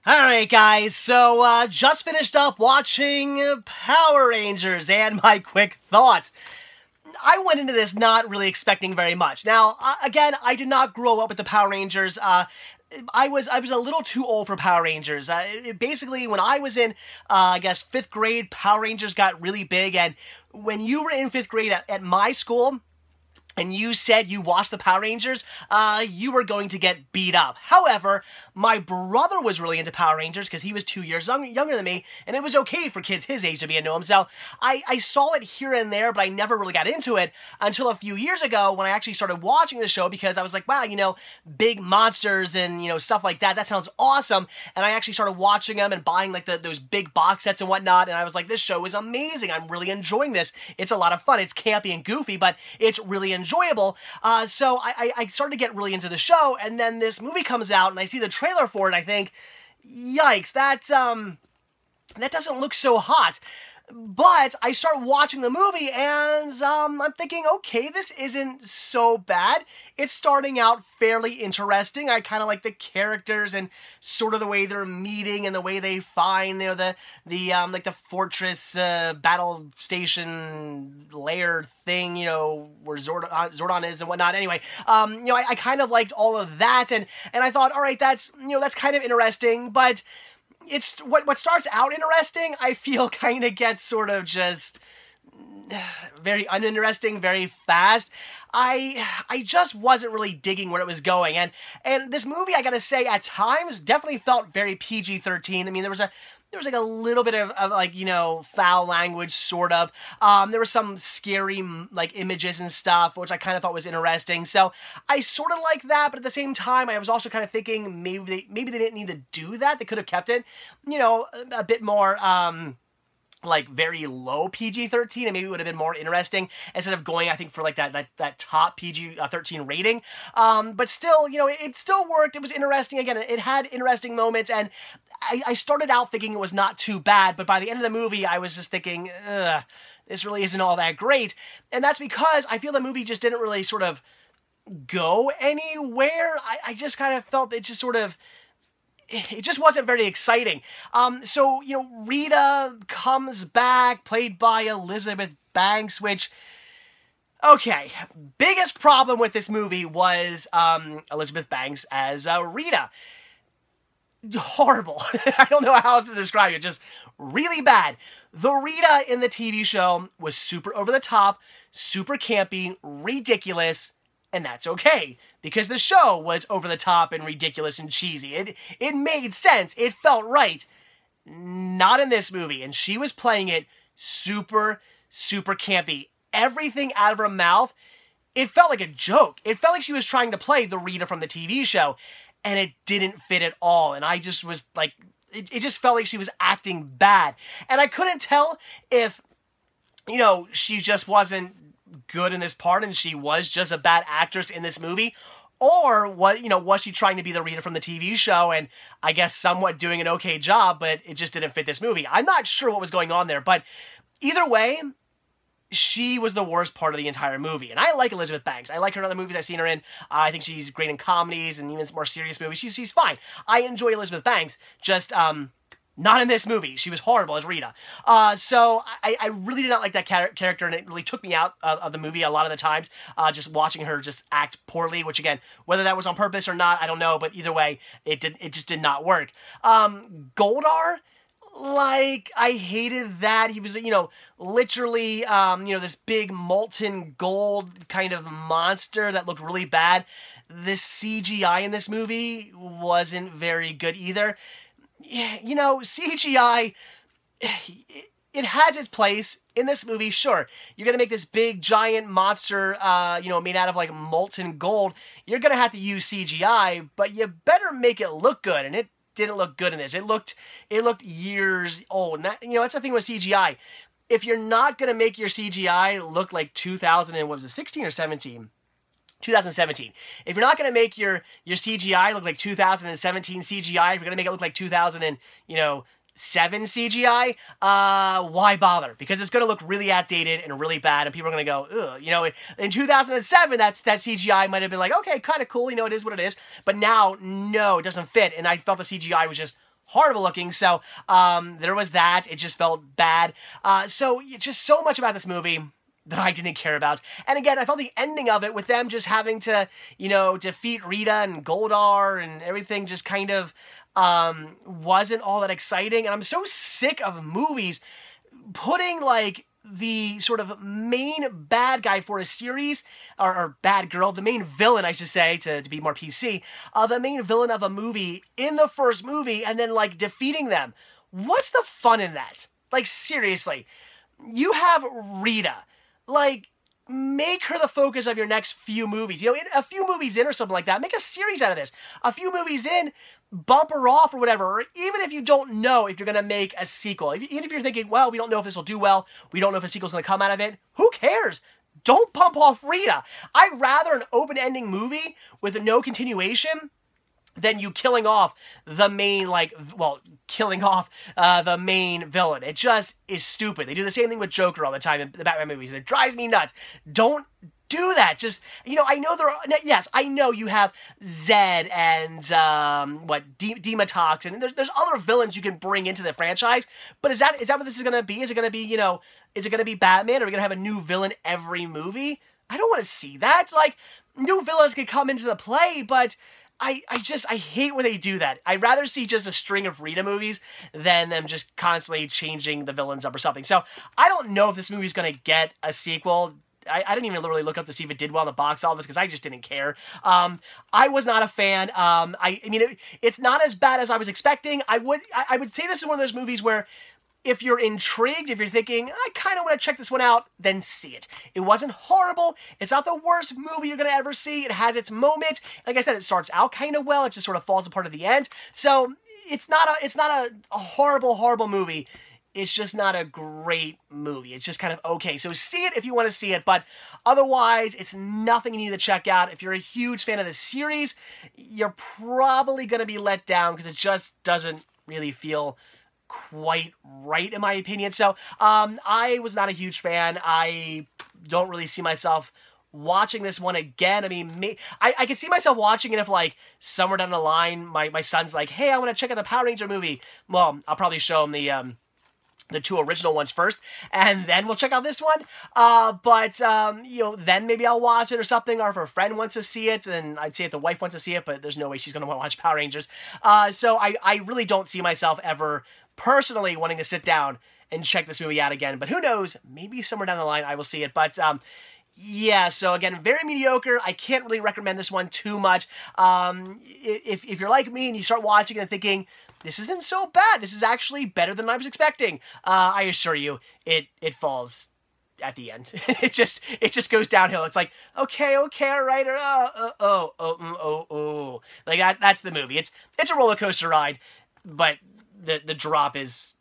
Alright guys, so just finished up watching Power Rangers and my quick thoughts. I went into this not really expecting very much. Now, again, I did not grow up with the Power Rangers. I was a little too old for Power Rangers. Basically, when I was in, I guess, 5th grade, Power Rangers got really big, and when you were in 5th grade at my school, and you said you watched the Power Rangers, you were going to get beat up. However, my brother was really into Power Rangers because he was 2 years younger than me, and it was okay for kids his age to be into them. So I saw it here and there, but I never really got into it until a few years ago when I actually started watching the show because I was like, wow, big monsters and, stuff like that. That sounds awesome. And I actually started watching them and buying like those big box sets and whatnot, and I was like, this show is amazing. I'm really enjoying this. It's a lot of fun. It's campy and goofy, but it's really enjoyable. So I started to get really into the show, and then this movie comes out, and I see the trailer for it, and I think, yikes, that doesn't look so hot. But I start watching the movie, and I'm thinking, okay, this isn't so bad. It's starting out fairly interesting. I kind of like the characters and sort of the way they're meeting and the way they find, like the fortress battle station lair thing, where Zordon is and whatnot. Anyway, I kind of liked all of that, and I thought, all right, that's kind of interesting, but it's what starts out interesting, I feel kind of gets sort of just very uninteresting very fast. I just wasn't really digging where it was going, and this movie, I gotta say, at times definitely felt very PG-13. I mean, there was like a little bit of like, foul language, sort of. There were some scary, like, images and stuff, which I kind of thought was interesting. So I sort of like that, but at the same time, I was also kind of thinking maybe they didn't need to do that. They could have kept it, a bit more, like, very low PG-13, and maybe it would have been more interesting instead of going, I think, for like that top PG-13 rating. But still, it still worked. It was interesting. Again, it had interesting moments, and I started out thinking it was not too bad, but by the end of the movie, I was just thinking, ugh, this really isn't all that great. And that's because I feel the movie just didn't really sort of go anywhere. I just kind of felt it just sort of, it just wasn't very exciting. So, Rita comes back, played by Elizabeth Banks, which, okay, biggest problem with this movie was Elizabeth Banks as Rita. Horrible. I don't know how else to describe it, just really bad. The Rita in the TV show was super over the top, super campy, ridiculous, and that's okay, because the show was over the top and ridiculous and cheesy. It made sense. It felt right. Not in this movie, and she was playing it super, super campy. Everything out of her mouth, it felt like a joke. It felt like she was trying to play the Rita from the TV show, and it didn't fit at all, and I just was like, it just felt like she was acting bad. And I couldn't tell if, she just wasn't good in this part and she was just a bad actress in this movie, or what, was she trying to be the Rita from the TV show and I guess somewhat doing an okay job, but it just didn't fit this movie. I'm not sure what was going on there, but either way, she was the worst part of the entire movie. And I like Elizabeth Banks. I like her in other movies I've seen her in. I think she's great in comedies and even more serious movies. She's fine. I enjoy Elizabeth Banks, just not in this movie. She was horrible as Rita. So I really did not like that character, and it really took me out of the movie a lot of the times, just watching her just act poorly, which, again, whether that was on purpose or not, I don't know, but either way, it just did not work. Goldar, like, I hated that. He was, literally, this big molten gold kind of monster that looked really bad. The CGI in this movie wasn't very good either. CGI, it has its place in this movie, sure. You're gonna make this big, giant monster, made out of, like, molten gold. You're gonna have to use CGI, but you better make it look good, and it didn't look good in this. It looked years old. And that, that's the thing with CGI. If you're not gonna make your CGI look like 2000 and what was it, 16 or 17? 2017. If you're not going to make your CGI look like 2017 CGI, if you're going to make it look like 2007 CGI, why bother? Because it's going to look really outdated and really bad, and people are going to go, ugh. In 2007, that CGI might have been like, okay, kind of cool, it is what it is. But now, no, it doesn't fit, and I felt the CGI was just horrible looking. So there was that. It just felt bad. So just so much about this movie that I didn't care about. And again, I thought the ending of it with them just having to, you know, defeat Rita and Goldar and everything just kind of wasn't all that exciting. And I'm so sick of movies putting, like, the sort of main bad guy for a series, or bad girl, the main villain, I should say, to be more PC, the main villain of a movie in the first movie and then, like, defeating them. What's the fun in that? Like, seriously. You have Rita. Like, make her the focus of your next few movies. You know, a few movies in or something like that. Make a series out of this. A few movies in, bump her off or whatever. Or even if you don't know if you're going to make a sequel. Even if you're thinking, well, we don't know if this will do well. We don't know if a sequel's going to come out of it. Who cares? Don't bump off Rita. I'd rather an open-ending movie with no continuation than you killing off the main, like, well, killing off the main villain. It just is stupid. They do the same thing with Joker all the time in the Batman movies, and it drives me nuts. Don't do that. Just, you know, I know there are, yes, I know you have Zed and, Dematox, and there's other villains you can bring into the franchise, but is that what this is going to be? Is it going to be, you know, is it going to be Batman? Are we going to have a new villain every movie? I don't want to see that. Like, new villains can come into the play, but I hate when they do that. I'd rather see just a string of Rita movies than them just constantly changing the villains up or something. So I don't know if this movie's going to get a sequel. I didn't even literally look up to see if it did well in the box office because I just didn't care. I was not a fan. I mean, it's not as bad as I was expecting. I would say this is one of those movies where if you're intrigued, if you're thinking, I kind of want to check this one out, then see it. It wasn't horrible. It's not the worst movie you're going to ever see. It has its moments. Like I said, it starts out kind of well. It just sort of falls apart at the end. So it's not a horrible, horrible movie. It's just not a great movie. It's just kind of okay. So see it if you want to see it, but otherwise, it's nothing you need to check out. If you're a huge fan of the series, you're probably going to be let down because it just doesn't really feel quite right, in my opinion. So I was not a huge fan. I don't really see myself watching this one again. I mean, I can see myself watching it if, like, somewhere down the line, my son's like, hey, I want to check out the Power Ranger movie. Well, I'll probably show him the two original ones first, and then we'll check out this one. You know, then maybe I'll watch it or something, or if a friend wants to see it, and I'd say if the wife wants to see it, but there's no way she's going to want to watch Power Rangers. So I really don't see myself ever personally wanting to sit down and check this movie out again, but who knows, maybe somewhere down the line I will see it. But yeah, so again, very mediocre. I can't really recommend this one too much. If you're like me and you start watching and thinking, this isn't so bad, this is actually better than I was expecting, I assure you, it falls at the end. it just goes downhill. It's like, okay, all right, like that's the movie. It's a roller coaster ride, but the drop is,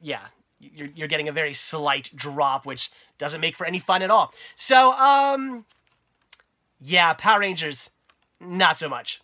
yeah, you're getting a very slight drop, which doesn't make for any fun at all. So, yeah, Power Rangers, not so much.